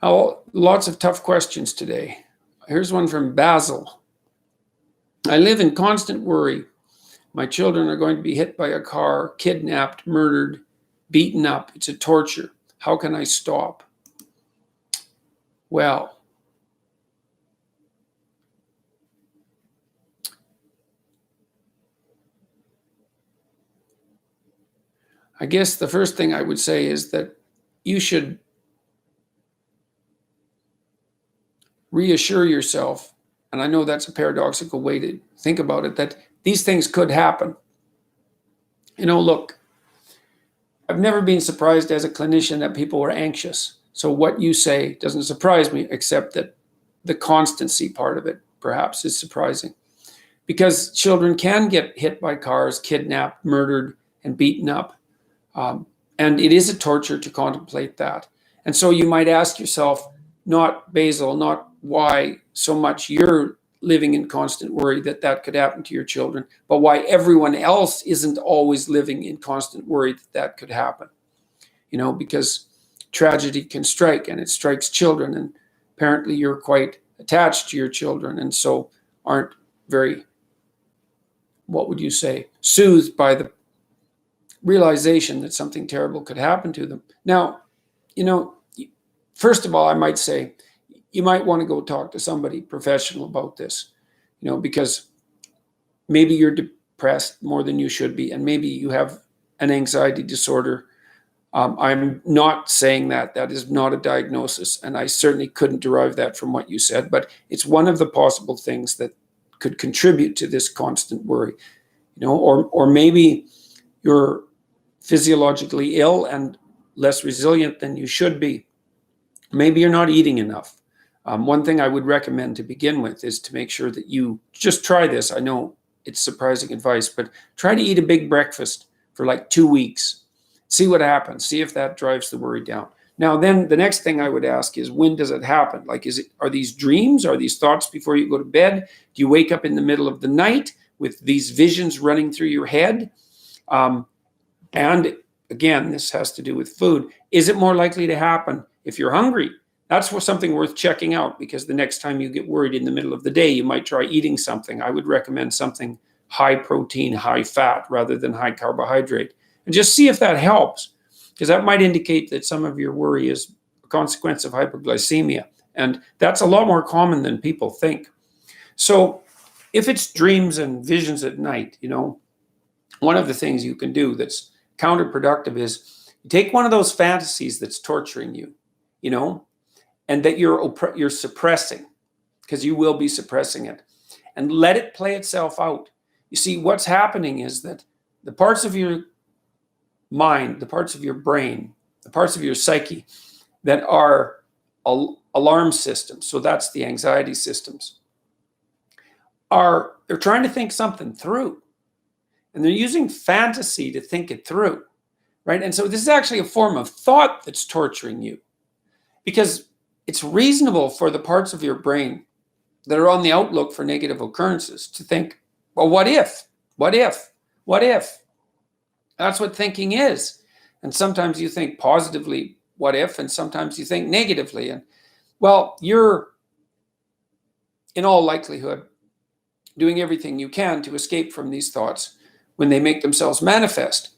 Oh, lots of tough questions today. Here's one from Basil. I live in constant worry. My children are going to be hit by a car, kidnapped, murdered, beaten up. It's a torture. How can I stop? Well, I guess the first thing I would say is that you should reassure yourself, and I know that's a paradoxical way to think about it, that these things could happen. Look, I've never been surprised as a clinician that people were anxious. So what you say doesn't surprise me, except that the constancy part of it perhaps is surprising. Because children can get hit by cars, kidnapped, murdered, and beaten up. And it is a torture to contemplate that. And so you might ask yourself, not Basil, not why so much you're living in constant worry that could happen to your children, but why everyone else isn't always living in constant worry that could happen. Because tragedy can strike, and it strikes children, and apparently you're quite attached to your children, and so aren't very, what would you say, soothed by the realization that something terrible could happen to them. Now, first of all, I might say you might want to go talk to somebody professional about this, because maybe you're depressed more than you should be, and maybe you have an anxiety disorder. I'm not saying that is not a diagnosis, and I certainly couldn't derive that from what you said, but it's one of the possible things that could contribute to this constant worry, or maybe you're physiologically ill and less resilient than you should be. Maybe you're not eating enough. One thing I would recommend to begin with is to make sure that you just try this. I know it's surprising advice, but try to eat a big breakfast for like 2 weeks. See what happens. See if that drives the worry down. Now, then the next thing I would ask is, when does it happen? Like, are these dreams? Are these thoughts before you go to bed? Do you wake up in the middle of the night with these visions running through your head? And again, this has to do with food. Is it more likely to happen if you're hungry? That's something worth checking out, because the next time you get worried in the middle of the day, you might try eating something. I would recommend something high protein, high fat, rather than high carbohydrate. And just see if that helps, because that might indicate that some of your worry is a consequence of hyperglycemia. And that's a lot more common than people think. So if it's dreams and visions at night, one of the things you can do that's counterproductive is you take one of those fantasies that's torturing you, and that you're suppressing, because you will be suppressing it, and let it play itself out. You see, what's happening is that the parts of your mind, the parts of your brain, the parts of your psyche that are alarm systems, so that's the anxiety systems, they're trying to think something through, and they're using fantasy to think it through, right? And so this is actually a form of thought that's torturing you, because it's reasonable for the parts of your brain that are on the outlook for negative occurrences to think, well, what if? What if? What if? That's what thinking is. And sometimes you think positively, what if? And sometimes you think negatively. And well, you're in all likelihood doing everything you can to escape from these thoughts when they make themselves manifest.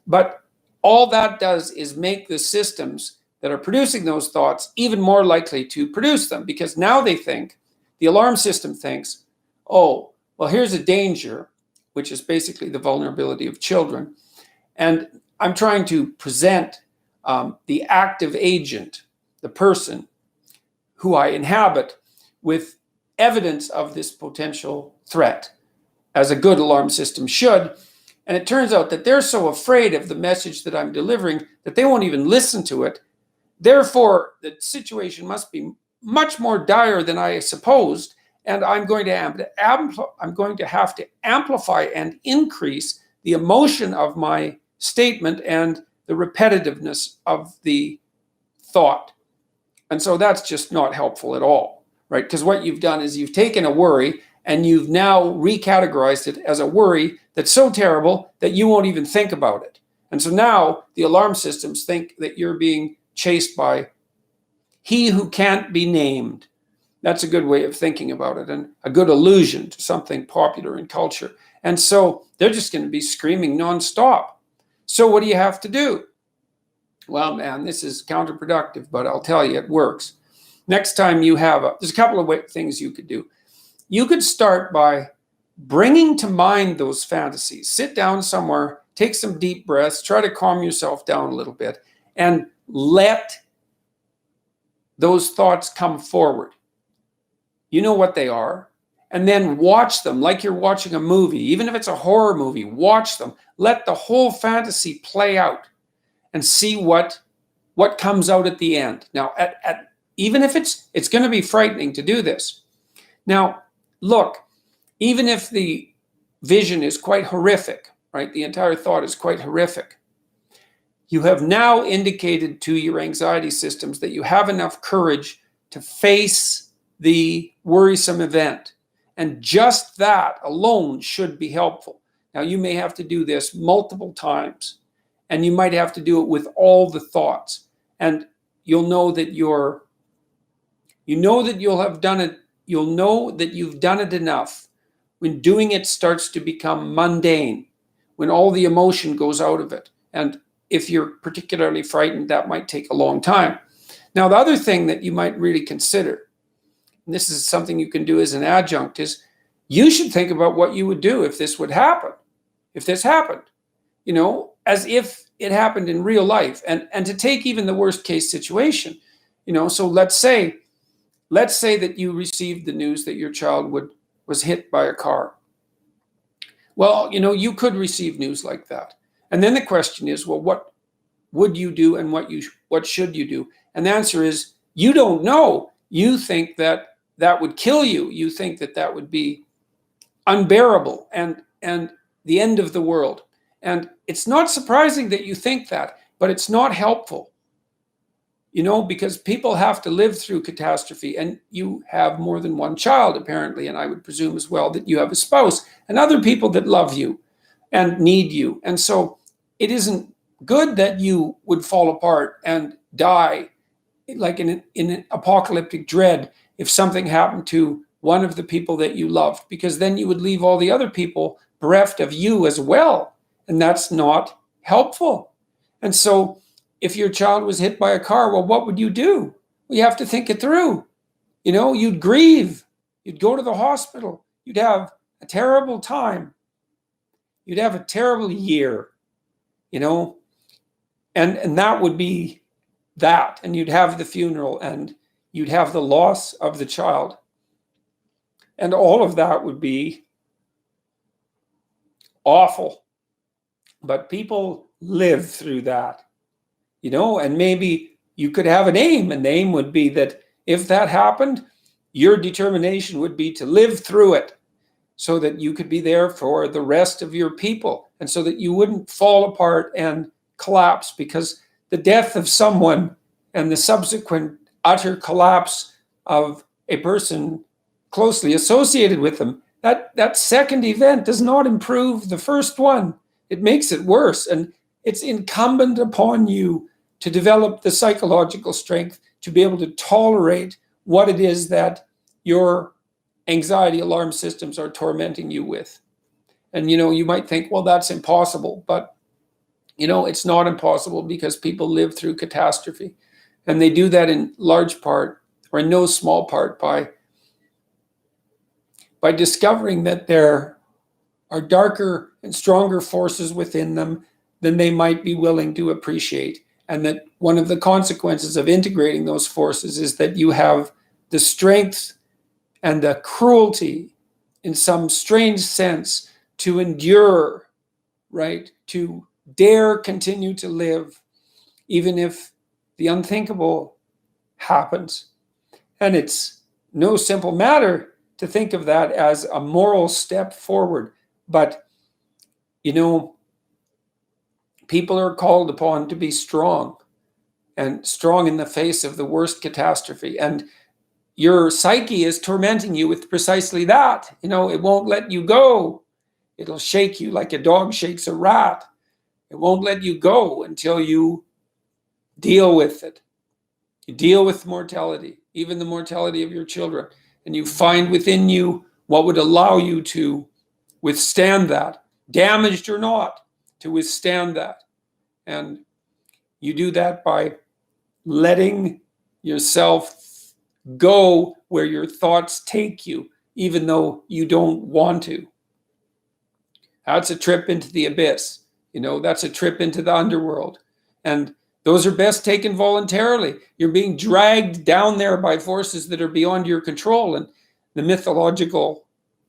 But all that does is make the systems that are producing those thoughts even more likely to produce them, because now they think, the alarm system thinks, oh, well, here's a danger, which is basically the vulnerability of children. And I'm trying to present the active agent, the person who I inhabit, with evidence of this potential threat, as a good alarm system should. And it turns out that they're so afraid of the message that I'm delivering that they won't even listen to it. Therefore, the situation must be much more dire than I supposed, and I'm going to have to amplify and increase the emotion of my statement and the repetitiveness of the thought. And so that's just not helpful at all, right? Because what you've done is you've taken a worry and you've now recategorized it as a worry that's so terrible that you won't even think about it. And so now the alarm systems think that you're being chased by he who can't be named. That's a good way of thinking about it, and a good allusion to something popular in culture. And so they're just going to be screaming nonstop. So what do you have to do? Well, man, this is counterproductive, but I'll tell you, it works. Next time you have there's a couple of things you could do. You could start by bringing to mind those fantasies. Sit down somewhere, take some deep breaths, try to calm yourself down a little bit, and let those thoughts come forward. You know what they are. And then watch them like you're watching a movie. Even if it's a horror movie, watch them. Let the whole fantasy play out and see what comes out at the end. Now, even if it's going to be frightening to do this. Now, look, even if the vision is quite horrific, right? The entire thought is quite horrific. You have now indicated to your anxiety systems that you have enough courage to face the worrisome event. And just that alone should be helpful. Now, you may have to do this multiple times, and you might have to do it with all the thoughts. And you'll know that you'll have done it. You'll know that you've done it enough when doing it starts to become mundane, when all the emotion goes out of it. And if you're particularly frightened, that might take a long time. Now, the other thing that you might really consider, and this is something you can do as an adjunct, is you should think about what you would do if this would happen, if this happened, as if it happened in real life, and to take even the worst case situation, so let's say that you received the news that your child was hit by a car. Well, you could receive news like that. And then the question is, well, what would you do and what should you do? And the answer is, you don't know. You think that would kill you. You think that would be unbearable and the end of the world. And it's not surprising that you think that, but it's not helpful, because people have to live through catastrophe, and you have more than one child, apparently, and I would presume as well that you have a spouse and other people that love you and need you. And so it isn't good that you would fall apart and die like in an apocalyptic dread if something happened to one of the people that you loved, because then you would leave all the other people bereft of you as well. And that's not helpful. And so if your child was hit by a car, well, what would you do? Well, you have to think it through. You'd grieve. You'd go to the hospital. You'd have a terrible time. You'd have a terrible year, and that would be that. And you'd have the funeral, and you'd have the loss of the child. And all of that would be awful. But people live through that, and maybe you could have an aim. And the aim would be that if that happened, your determination would be to live through it so that you could be there for the rest of your people, and so that you wouldn't fall apart and collapse, because the death of someone and the subsequent utter collapse of a person closely associated with them, that second event does not improve the first one. It makes it worse. And it's incumbent upon you to develop the psychological strength to be able to tolerate what it is that your anxiety alarm systems are tormenting you with. And, you might think, well, that's impossible. But, it's not impossible, because people live through catastrophe. And they do that in large part, or in no small part, by discovering that there are darker and stronger forces within them than they might be willing to appreciate. And that one of the consequences of integrating those forces is that you have the strength and the cruelty, in some strange sense, to endure, right? To dare continue to live, even if the unthinkable happens. And it's no simple matter to think of that as a moral step forward. But, people are called upon to be strong, and strong in the face of the worst catastrophe. And your psyche is tormenting you with precisely that. It won't let you go. It'll shake you like a dog shakes a rat. It won't let you go until you deal with it. You deal with mortality, even the mortality of your children, and you find within you what would allow you to withstand that, damaged or not, to withstand that. And you do that by letting yourself go where your thoughts take you, even though you don't want to. That's a trip into the abyss. That's a trip into the underworld. And those are best taken voluntarily. You're being dragged down there by forces that are beyond your control. And the mythological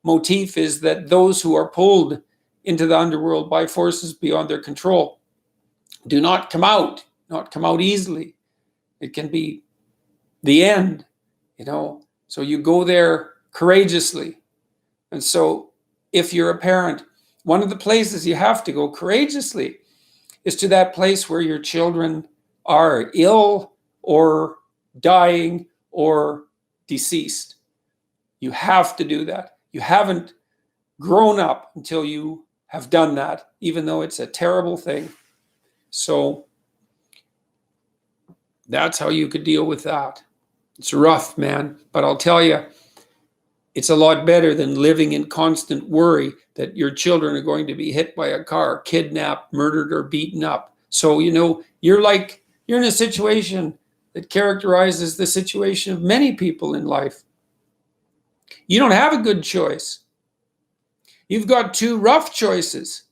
motif is that those who are pulled into the underworld by forces beyond their control do not come out easily. It can be the end, So you go there courageously. And so if you're a parent, one of the places you have to go courageously is to that place where your children are ill or dying or deceased. You have to do that. You haven't grown up until you have done that, even though it's a terrible thing. So that's how you could deal with that. It's rough, man, but I'll tell you, it's a lot better than living in constant worry that your children are going to be hit by a car, kidnapped, murdered, or beaten up. So, you're in a situation that characterizes the situation of many people in life. You don't have a good choice. You've got two rough choices.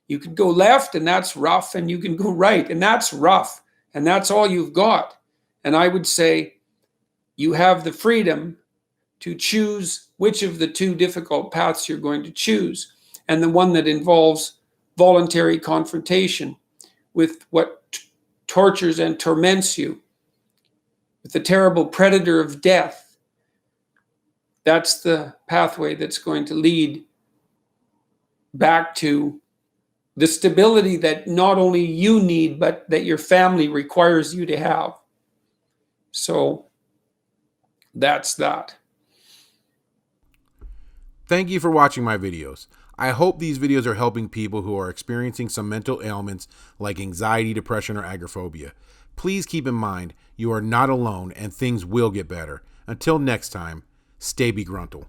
You can go left, and that's rough, and you can go right, and that's rough, and that's all you've got. And I would say you have the freedom to choose which of the two difficult paths you're going to choose, and the one that involves voluntary confrontation with what tortures and torments you, with the terrible predator of death. That's the pathway that's going to lead back to the stability that not only you need, but that your family requires you to have. So that's that. Thank you for watching my videos. I hope these videos are helping people who are experiencing some mental ailments like anxiety, depression, or agoraphobia. Please keep in mind, you are not alone and things will get better. Until next time, stay begruntled.